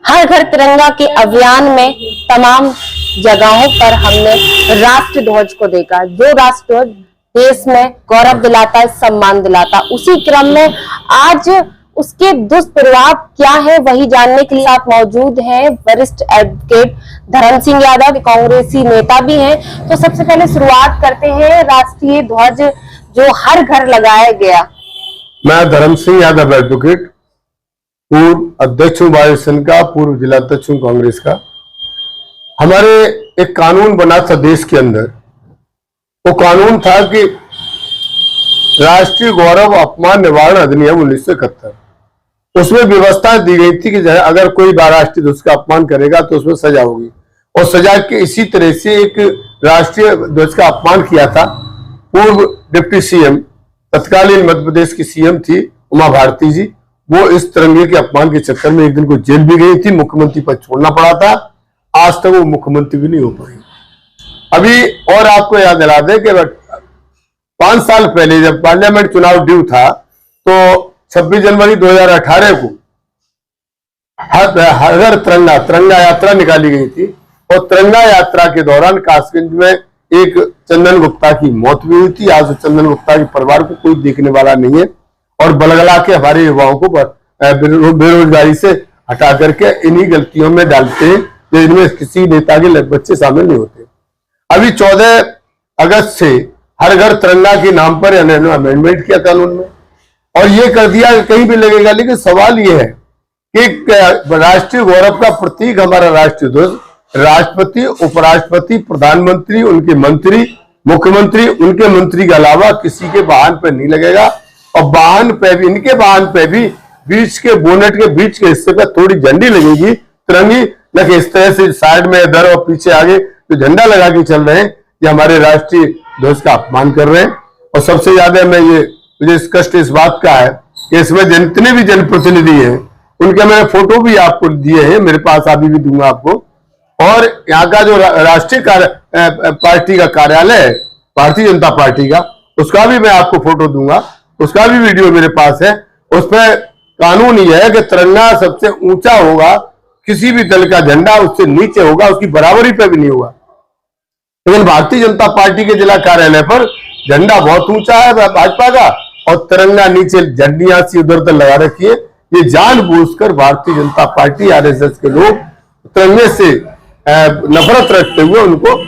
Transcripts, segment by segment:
हर घर तिरंगा के अभियान में तमाम जगहों पर हमने राष्ट्र ध्वज को देखा। जो राष्ट्र ध्वज देश में गौरव दिलाता है, सम्मान दिलाता, उसी क्रम में आज उसके दुष्प्रभाव क्या है वही जानने के लिए आप मौजूद हैं वरिष्ठ एडवोकेट धर्म सिंह यादव, कांग्रेसी नेता भी हैं। तो सबसे पहले शुरुआत करते हैं राष्ट्रीय ध्वज जो हर घर लगाया गया। मैं धर्म सिंह यादव एडवोकेट, पूर्व अध्यक्ष हूँ वायुसेना का, पूर्व जिला अध्यक्ष हूँ कांग्रेस का। हमारे एक कानून बना था देश के अंदर। वो कानून था कि राष्ट्रीय गौरव अपमान निवारण अधिनियम 1971। उसमें व्यवस्था दी गई थी कि अगर कोई राष्ट्रीय ध्वज का अपमान करेगा तो उसमें सजा होगी। और सजा के इसी तरह से एक राष्ट्रीय ध्वज का अपमान किया था। पूर्व डिप्टी सीएम, तत्कालीन मध्य प्रदेश की सीएम थी उमा भारती जी, वो इस तिरंगे के अपमान के चक्कर में एक दिन को जेल भी गई थी, मुख्यमंत्री पद छोड़ना पड़ा था। आज तक वो मुख्यमंत्री भी नहीं हो पाई। अभी और आपको याद दिला दें कि 5 साल पहले जब पार्लियामेंट चुनाव ड्यू था तो 26 जनवरी 2018 को हर घर तिरंगा यात्रा निकाली गई थी। और तिरंगा यात्रा के दौरान कासगंज में एक चंदन गुप्ता की मौत भी हुई थी। आज चंदन गुप्ता के परिवार को कोई देखने वाला नहीं है और बलगला के हमारे युवाओं को बेरोजगारी से हटा करके इन्हीं गलतियों में डालते हैं जिनमें किसी नेता के बच्चे शामिल नहीं होते। अभी 14 अगस्त से हर घर तिरंगा के नाम पर अमेंडमेंट किया कानून में और ये कर दिया कि कहीं भी लगेगा। लेकिन सवाल ये है कि राष्ट्रीय गौरव का प्रतीक हमारा राष्ट्रीय ध्वज, राष्ट्रपति, उपराष्ट्रपति, प्रधानमंत्री, उनके मंत्री, मुख्यमंत्री, उनके मंत्री के अलावा किसी के वाहन पर नहीं लगेगा। और वाहन पे भी, इनके वाहन पे भी बीच के बोनेट के बीच के हिस्से पर थोड़ी झंडी लगेगी तिरंगी, न कि इस तरह से साइड में इधर और पीछे आगे जो झंडा लगा के चल रहे हैं, ये हमारे राष्ट्रीय ध्वज का अपमान कर रहे हैं। और सबसे ज्यादा मुझे कष्ट इस बात का है कि इसमें जितने भी जनप्रतिनिधि हैं उनके मैंने फोटो भी आपको दिए हैं, मेरे पास अभी भी दूंगा आपको। और यहाँ का जो राष्ट्रीय पार्टी का कार्यालय है भारतीय जनता पार्टी का, उसका भी मैं आपको फोटो दूंगा, उसका भी वीडियो मेरे पास है। उसमें कानून यह है कि तिरंगा सबसे ऊंचा होगा, किसी भी दल का झंडा उससे नीचे होगा, उसकी बराबरी पे भी नहीं होगा। लेकिन भारतीय जनता पार्टी के जिला कार्यालय पर झंडा बहुत ऊंचा है भाजपा का और तिरंगा नीचे झंडियां सी उधर उधर लगा रखी है। ये जानबूझकर भारतीय जनता पार्टी, आरएसएस के लोग तिरंगे से नफरत रखते हुए उनको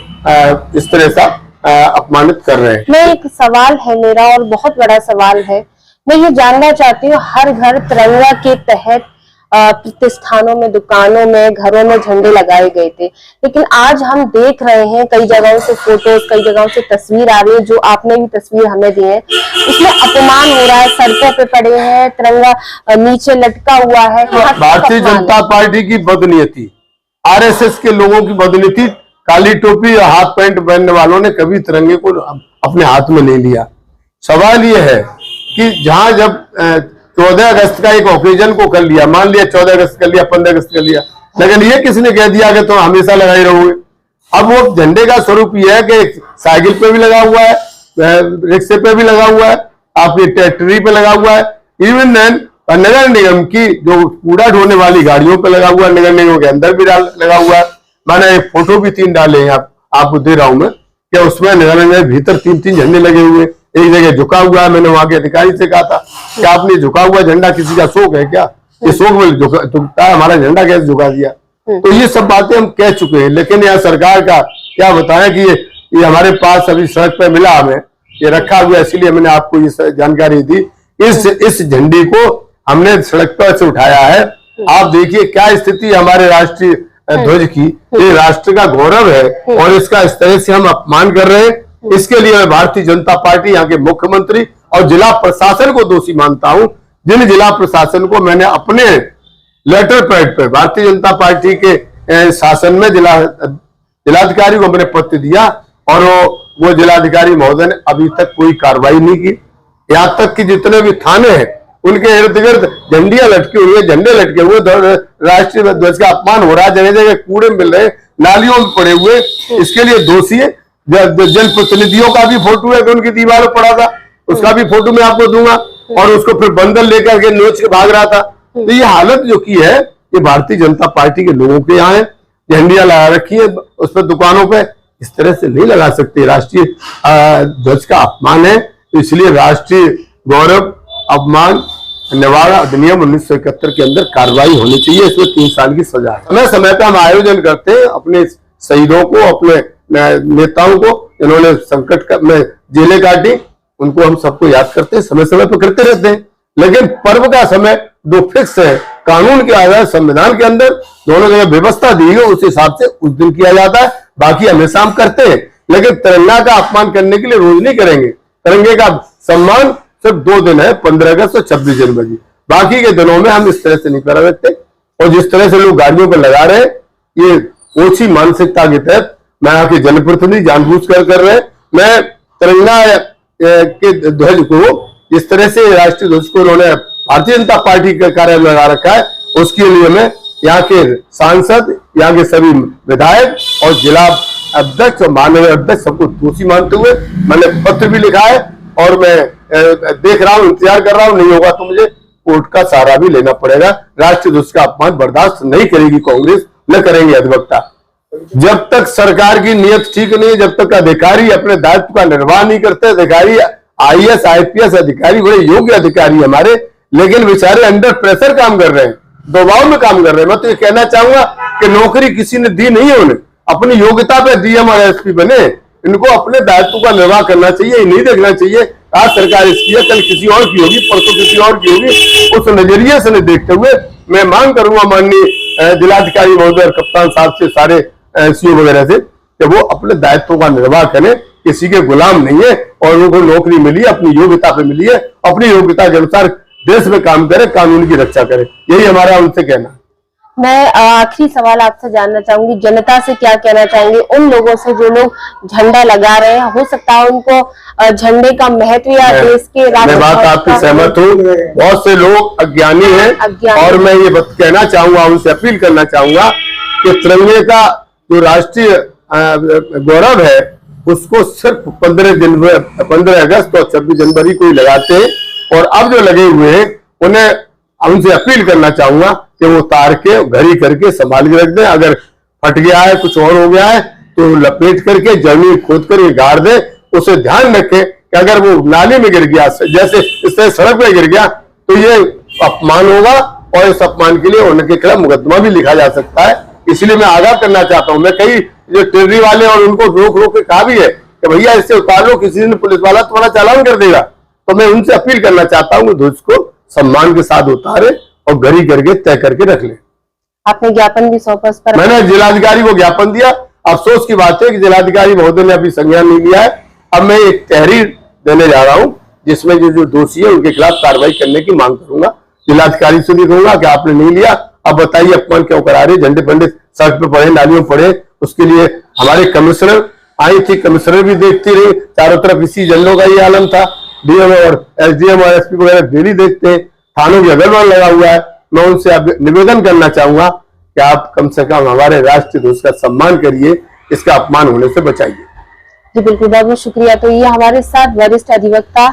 इस तरह से अपमानित कर रहे हैं। मैं एक सवाल है मेरा और बहुत बड़ा सवाल है, मैं ये जानना चाहती हूँ हर घर तिरंगा के तहत प्रतिष्ठानों में, दुकानों में, घरों में झंडे लगाए गए थे। लेकिन आज हम देख रहे हैं कई जगहों से फोटोज, कई जगहों से तस्वीर आ रही है, जो आपने भी तस्वीर हमें दी है, उसमें अपमान हो रहा है, सड़कों पे पड़े हैं, तिरंगा नीचे लटका हुआ है। भारतीय जनता पार्टी की बदनीयती, आरएसएस के लोगों की बदनीयती, काली टोपी और हाथ पैंट पहनने वालों ने कभी तिरंगे को अपने हाथ में नहीं लिया। सवाल यह है कि जहां जब 14 अगस्त का एक ओकेजन को कर लिया, मान लिया 14 अगस्त कर लिया, 15 अगस्त कर लिया, लेकिन ये किसने कह दिया कि तुम हमेशा लगाए रहोगे। अब वो झंडे का स्वरूप यह है कि साइकिल पे भी लगा हुआ है, रिक्शे पे भी लगा हुआ है, आपकी ट्रैक्टरी पे लगा हुआ है, इवन देन नगर निगम की जो कूड़ा ढोने वाली गाड़ियों पे लगा हुआ है, नगर निगम के अंदर भी लगा हुआ है। मैंने एक फोटो भी 3 डाले हैं, आपको दे रहा हूं मैं, कि उसमें नगर निगम के भीतर 3-3 झंडे लगे हुए। एक जगह झुका हुआ है, मैंने वहां के अधिकारी से कहा था कि आपने झुका हुआ झंडा किसी का शौक है क्या? ये शौक में झुकता है, हमारा झंडा कैसे झुका दिया? तो ये सब बातें हम कह चुके हैं। लेकिन यहाँ सरकार का क्या बताएं कि ये हमारे पास अभी सड़क पे मिला, हमें ये रखा हुआ, इसीलिए मैंने आपको ये जानकारी दी। इस झंडी को हमने सड़क पर से उठाया है। आप देखिए क्या स्थिति हमारे राष्ट्रीय ध्वज की, ये राष्ट्र का गौरव है और इसका इस तरह से हम अपमान कर रहे हैं। इसके लिए मैं भारतीय जनता पार्टी, यहाँ के मुख्यमंत्री और जिला प्रशासन को दोषी मानता हूं। जिन जिला प्रशासन को मैंने अपने लेटर पैड पर भारतीय जनता पार्टी के शासन में जिलाधिकारी को मैंने पत्र दिया और वो जिलाधिकारी महोदय ने अभी तक कोई कार्रवाई नहीं की। यहाँ तक कि जितने भी थाने हैं उनके इर्द गिर्द झंडियां लटके हुए, झंडे लटके हुए, राष्ट्रीय ध्वज का अपमान हो रहा है, जगह जगह कूड़े मिल रहे, नालियों में पड़े हुए। इसके लिए दोषी है जनप्रतिनिधियों का भी फोटो है कि उनकी दीवारों पड़ा था, उसका भी फोटो मैं आपको दूंगा। और उसको फिर बंदर लेकर के नोच के भाग रहा था। तो ये हालत जो की है ये भारतीय जनता पार्टी के लोगों के यहाँ है, झंडियां लगा रखी है उस पर दुकानों पे, इस तरह से नहीं लगा सकते। राष्ट्रीय ध्वज का अपमान है, तो इसलिए राष्ट्रीय गौरव अपमान निवारण अधिनियम 1971 के अंदर कार्रवाई होनी चाहिए। इसमें 3 साल की सजा है। समय समय पर हम आयोजन करते हैं अपने शहीदों को, अपने नेताओं को, इन्होंने संकट में जेलें काटी, उनको हम सबको याद करते हैं, समय समय पर करते रहते हैं। लेकिन पर्व का समय 2 फिक्स है, कानून के आधार संविधान के अंदर दोनों जगह व्यवस्था दी है, उस हिसाब से उस दिन किया जाता है। बाकी हमेशा हम करते हैं, लेकिन तिरंगा का अपमान करने के लिए रोज नहीं करेंगे। तिरंगे का सम्मान सिर्फ 2 दिन है, 15 अगस्त और 26 जनवरी। बाकी के दिनों में हम इस तरह से नहीं कर रखते। और जिस तरह से लोग गाड़ियों पर लगा रहे हैं, ये ओछी मानसिकता के तहत मैं आके जनप्रतिनिधि जानबूझकर कर रहे हैं। मैं तिरंगा के ध्वज को, जिस तरह से राष्ट्रीय ध्वज को उन्होंने भारतीय जनता पार्टी का कार्यालय लगा रखा है, उसके लिए मैं यहाँ के सांसद, यहाँ के सभी विधायक और जिला अध्यक्ष और माननीय अध्यक्ष सबको दोषी मानते हुए मैंने पत्र भी लिखा है। और मैं देख रहा हूँ, इंतजार कर रहा हूँ, नहीं होगा तो मुझे कोर्ट का सहारा भी लेना पड़ेगा। राष्ट्रीय ध्वज का अपमान बर्दाश्त नहीं करेगी कांग्रेस, न करेंगे अधिवक्ता। जब तक सरकार की नीयत ठीक नहीं है, जब तक अधिकारी अपने दायित्व का निर्वाह नहीं करते, अधिकारी IAS IPS अधिकारी बड़े योग्य अधिकारी हमारे, लेकिन बेचारे अंडर प्रेशर काम कर रहे हैं, दबाव में काम कर रहे हैं। मैं तो ये कहना चाहूंगा कि नौकरी किसी ने दी नहीं है, उन्हें अपनी योग्यता पे DM और SP बने, इनको अपने दायित्व का निर्वाह करना चाहिए। नहीं देखना चाहिए आज सरकार इसकी है, कल किसी और की होगी, परसों किसी और की होगी। उस नजरिए से देखते हुए मैं मांग करूंगा माननीय जिलाधिकारी महोदय और कप्तान साहब से, सारे CO वगैरह से, कि वो अपने दायित्व का निर्वाह करें, किसी के गुलाम नहीं है। और उनको नौकरी मिली है, अपनी योग्यता पे मिली है, अपनी योग्यता के अनुसार देश में काम करे, कानून की रक्षा करे, यही हमारा उनसे कहना है। मैं आखिरी सवाल आपसे जानना चाहूंगी, जनता से क्या कहना चाहेंगे, उन लोगों से जो लोग झंडा लगा रहे हैं, हो सकता है उनको झंडे का महत्व या देश के मैं बात आपकी सहमत हूँ, बहुत से लोग अज्ञानी हैं। और मैं ये कहना चाहूंगा, उनसे अपील करना चाहूंगा कि तिरंगे का जो राष्ट्रीय गौरव है उसको सिर्फ 15 अगस्त और 26 जनवरी को ही लगाते हैं। और अब जो लगे हुए हैं उन्हें उनसे अपील करना चाहूंगा कि वो उतार के घड़ी करके संभाल के रख दें। अगर फट गया है, कुछ और हो गया है, तो लपेट करके जमीन खोद कर गाड़ दे। उसे ध्यान रखें कि अगर वो नाली में गिर गया, जैसे इस तरह सड़क पे गिर गया, तो ये अपमान होगा और इस अपमान के लिए उनके खिलाफ मुकदमा भी लिखा जा सकता है। इसलिए मैं आगाह करना चाहता हूं। मैं कई जो टेररी वाले और उनको रोक के कहा भी है कि भैया इससे उतार लो, किसी दिन पुलिस वाला तुम्हारा चालान कर देगा। तो मैं उनसे अपील करना चाहता हूँ ध्वज को सम्मान के साथ उतारे और घड़ी करके तय करके रख ले। आपने ज्ञापन भी सौंपा इस पर? मैंने जिलाधिकारी को ज्ञापन दिया। अफसोस की बात है कि जिलाधिकारी महोदय ने अभी संज्ञान नहीं लिया है। अब मैं एक तहरीर देने जा रहा हूँ जिसमें जो दोषी है उनके खिलाफ कार्रवाई करने की मांग करूंगा। जिलाधिकारी से भी कहूंगा कि आपने नहीं लिया, अब बताइए अपमान क्यों करा रहे, झंडे फंडे सड़क पे पड़े, नालियों पड़े। उसके लिए हमारे कमिश्नर आई थी, कमिश्नर भी देखती रही, चारों तरफ इसी झंडों का ये आलम था। DM और SDM और SP वगैरह डेली देखते हैं, थानों की अगरवाल लगा हुआ है। मैं उनसे अब निवेदन करना चाहूंगा कि आप कम से कम हमारे राष्ट्रीय ध्वज का सम्मान करिए, इसका अपमान होने से बचाइए। जी बिल्कुल, बहुत बहुत शुक्रिया। तो ये हमारे साथ वरिष्ठ अधिवक्ता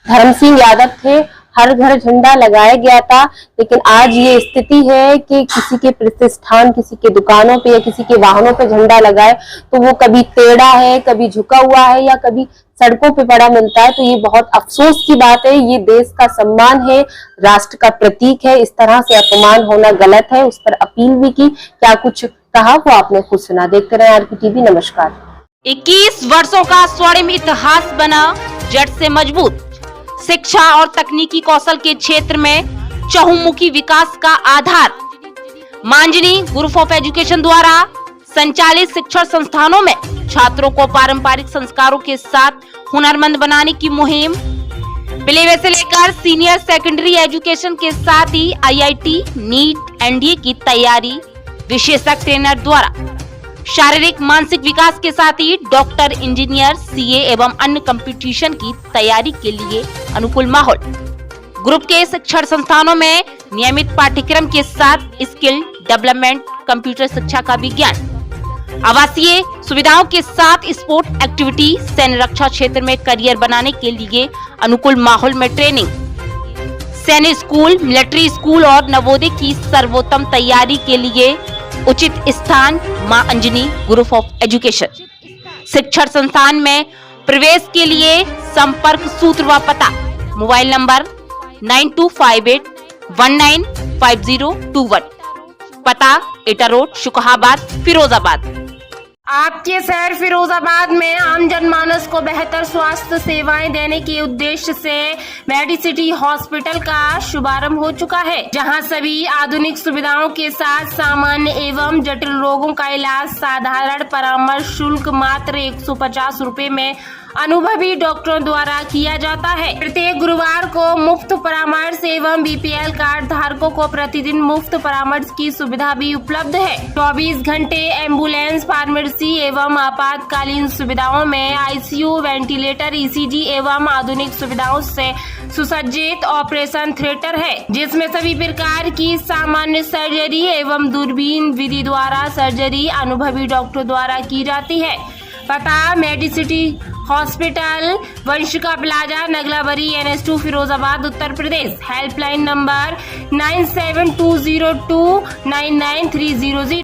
धर्म सिंह यादव थे। हर घर झंडा लगाया गया था, लेकिन आज ये स्थिति है कि किसी के प्रतिष्ठान, किसी के दुकानों पे या किसी के वाहनों पे झंडा लगाए तो वो कभी टेढ़ा है, कभी झुका हुआ है या कभी सड़कों पे पड़ा मिलता है। तो ये बहुत अफसोस की बात है। ये देश का सम्मान है, राष्ट्र का प्रतीक है, इस तरह से अपमान होना गलत है। उस पर अपील भी की, क्या कुछ कहा वो आपने खुद सुना। देखते रहे RPTV। नमस्कार। 21 वर्षों का स्वर्णिम इतिहास बना जड़ से मजबूत। शिक्षा और तकनीकी कौशल के क्षेत्र में चहुमुखी विकास का आधार। मांजनी ग्रुप ऑफ एजुकेशन द्वारा संचालित शिक्षण संस्थानों में छात्रों को पारंपरिक संस्कारों के साथ हुनरमंद बनाने की मुहिम। प्ले से लेकर सीनियर सेकेंडरी एजुकेशन के साथ ही IIT, नीट, NDA की तैयारी विशेषज्ञ ट्रेनर द्वारा। शारीरिक मानसिक विकास के साथ ही डॉक्टर, इंजीनियर, CA एवं अन्य कंपटीशन की तैयारी के लिए अनुकूल माहौल। ग्रुप के शिक्षण संस्थानों में नियमित पाठ्यक्रम के साथ स्किल डेवलपमेंट, कंप्यूटर शिक्षा का विज्ञान, आवासीय सुविधाओं के साथ स्पोर्ट एक्टिविटी, सैन्य रक्षा क्षेत्र में करियर बनाने के लिए अनुकूल माहौल में ट्रेनिंग, सैनिक स्कूल, मिलिट्री स्कूल और नवोदय की सर्वोत्तम तैयारी के लिए उचित स्थान मां अंजनी ग्रुप ऑफ एजुकेशन। शिक्षण संस्थान में प्रवेश के लिए संपर्क सूत्र व पता मोबाइल नंबर 9258195021, पता एटा रोड, शुकहाबाद, फिरोजाबाद। आपके शहर फिरोजाबाद में आम जनमानस को बेहतर स्वास्थ्य सेवाएं देने के उद्देश्य से मेडिसिटी हॉस्पिटल का शुभारंभ हो चुका है, जहां सभी आधुनिक सुविधाओं के साथ सामान्य एवं जटिल रोगों का इलाज साधारण परामर्श शुल्क मात्र 150 रुपए में अनुभवी डॉक्टरों द्वारा किया जाता है। प्रत्येक गुरुवार को मुफ्त परामर्श एवं बीपीएल कार्ड धारकों को प्रतिदिन मुफ्त परामर्श की सुविधा भी उपलब्ध है। 24 घंटे एम्बुलेंस, फार्मेसी एवं आपातकालीन सुविधाओं में आईसीयू, वेंटिलेटर, ईसीजी एवं आधुनिक सुविधाओं से सुसज्जित ऑपरेशन थिएटर है, जिसमें सभी प्रकार की सामान्य सर्जरी एवं दूरबीन विधि द्वारा सर्जरी अनुभवी डॉक्टर द्वारा की जाती है। पता Medicity hospital, Vanshika plaza, Naglabari, NH2 Firozabad, Uttar Pradesh. Helpline number 9720299300।